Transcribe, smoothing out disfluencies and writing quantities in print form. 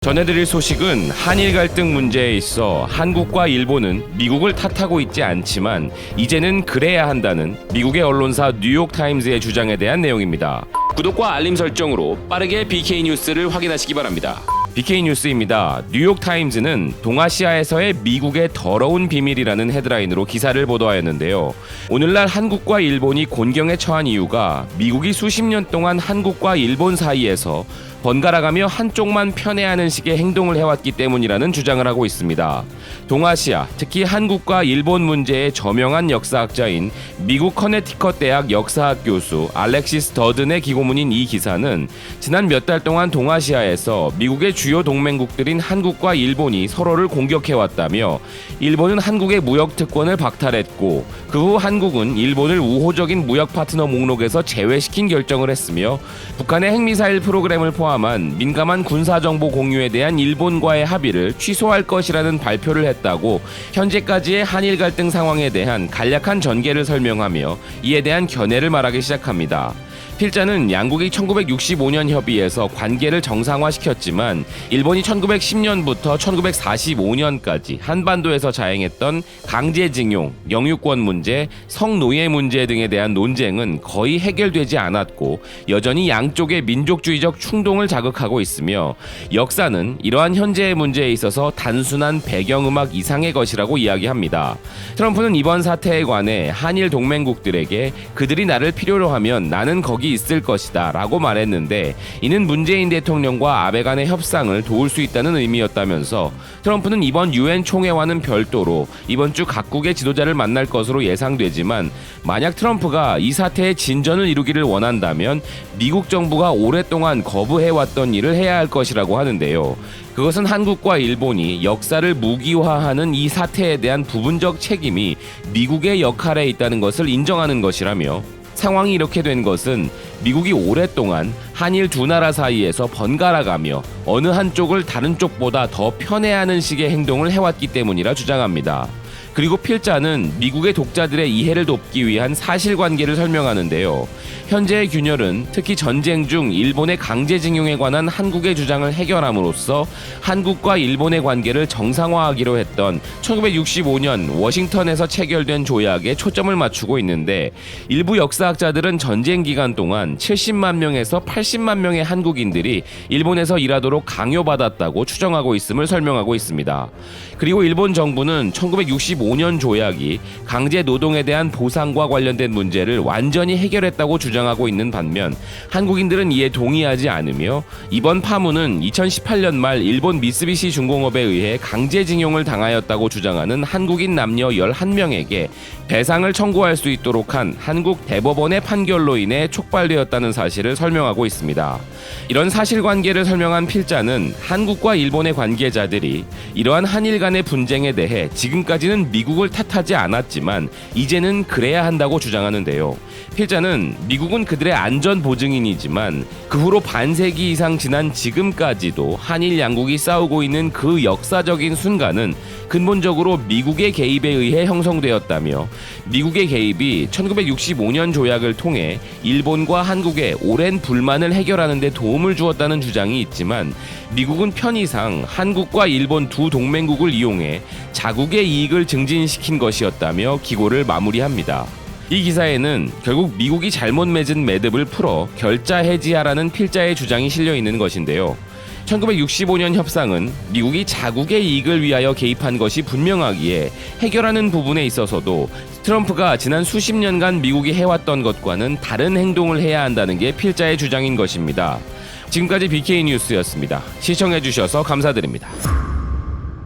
전해드릴 소식은 한일 갈등 문제에 있어 한국과 일본은 미국을 탓하고 있지 않지만 이제는 그래야 한다는 미국의 언론사 뉴욕타임즈의 주장에 대한 내용입니다. 구독과 알림 설정으로 빠르게 BK 뉴스를 확인하시기 바랍니다. BK 뉴스입니다. 뉴욕타임즈는 동아시아에서의 미국의 더러운 비밀이라는 헤드라인으로 기사를 보도하였는데요. 오늘날 한국과 일본이 곤경에 처한 이유가 미국이 수십 년 동안 한국과 일본 사이에서 번갈아가며 한쪽만 편애하는 식의 행동을 해왔기 때문이라는 주장을 하고 있습니다. 동아시아, 특히 한국과 일본 문제의 저명한 역사학자인 미국 커네티컷 대학 역사학 교수 알렉시스 더든의 기고문인 이 기사는 지난 몇 달 동안 동아시아에서 미국의 주요 동맹국들인 한국과 일본이 서로를 공격해왔다며 일본은 한국의 무역 특권을 박탈했고 그 후 한국은 일본을 우호적인 무역 파트너 목록에서 제외시킨 결정을 했으며 북한의 핵미사일 프로그램을 포함한 민감한 군사정보 공유에 대한 일본과의 합의를 취소할 것이라는 발표를 했다고 현재까지의 한일 갈등 상황에 대한 간략한 전개를 설명하며 이에 대한 견해를 말하기 시작합니다. 필자는 양국이 1965년 협의에서 관계를 정상화시켰지만 일본이 1910년부터 1945년까지 한반도에서 자행했던 강제징용, 영유권 문제, 성노예 문제 등에 대한 논쟁은 거의 해결되지 않았고 여전히 양쪽의 민족주의적 충동을 자극하고 있으며 역사는 이러한 현재의 문제에 있어서 단순한 배경음악 이상의 것이라고 이야기합니다. 트럼프는 이번 사태에 관해 한일 동맹국들에게 그들이 나를 필요로 하면 나는 거기 있을 것이다 라고 말했는데 이는 문재인 대통령과 아베 간의 협상을 도울 수 있다는 의미였다면서 트럼프는 이번 유엔 총회와는 별도로 이번 주 각국의 지도자를 만날 것으로 예상되지만 만약 트럼프가 이 사태의 진전을 이루기를 원한다면 미국 정부가 오랫동안 거부해왔던 일을 해야 할 것이라고 하는데요. 그것은 한국과 일본이 역사를 무기화하는 이 사태에 대한 부분적 책임이 미국의 역할에 있다는 것을 인정하는 것이라며 상황이 이렇게 된 것은 미국이 오랫동안 한일 두 나라 사이에서 번갈아가며 어느 한쪽을 다른 쪽보다 더 편애하는 식의 행동을 해왔기 때문이라 주장합니다. 그리고 필자는 미국의 독자들의 이해를 돕기 위한 사실관계를 설명하는데요. 현재의 균열은 특히 전쟁 중 일본의 강제징용에 관한 한국의 주장을 해결함으로써 한국과 일본의 관계를 정상화하기로 했던 1965년 워싱턴에서 체결된 조약에 초점을 맞추고 있는데 일부 역사학자들은 전쟁 기간 동안 70만 명에서 80만 명의 한국인들이 일본에서 일하도록 강요받았다고 추정하고 있음을 설명하고 있습니다. 그리고 일본 정부는 1965년 조약이 강제 노동에 대한 보상과 관련된 문제를 완전히 해결했다고 주장하고 있는 반면 한국인들은 이에 동의하지 않으며 이번 파문은 2018년 말 일본 미쓰비시 중공업에 의해 강제징용을 당하였다고 주장하는 한국인 남녀 11명에게 배상을 청구할 수 있도록 한 한국 대법원의 판결로 인해 촉발되었다는 사실을 설명하고 있습니다. 이런 사실관계를 설명한 필자는 한국과 일본의 관계자들이 이러한 한일 간의 분쟁에 대해 지금까지는 미국을 탓하지 않았지만 이제는 그래야 한다고 주장하는데요. 필자는 미국은 그들의 안전 보증인이지만 그 후로 반세기 이상 지난 지금까지도 한일 양국이 싸우고 있는 그 역사적인 순간은 근본적으로 미국의 개입에 의해 형성되었다며 미국의 개입이 1965년 조약을 통해 일본과 한국의 오랜 불만을 해결하는 데 도움을 주었다는 주장이 있지만 미국은 편의상 한국과 일본 두 동맹국을 이용해 자국의 이익을 증진시킨 것이었다며 기고를 마무리합니다. 이 기사에는 결국 미국이 잘못 맺은 매듭을 풀어 결자 해지하라는 필자의 주장이 실려 있는 것인데요. 1965년 협상은 미국이 자국의 이익을 위하여 개입한 것이 분명하기에 해결하는 부분에 있어서도 트럼프가 지난 수십 년간 미국이 해왔던 것과는 다른 행동을 해야 한다는 게 필자의 주장인 것입니다. 지금까지 BK 뉴스였습니다. 시청해주셔서 감사드립니다.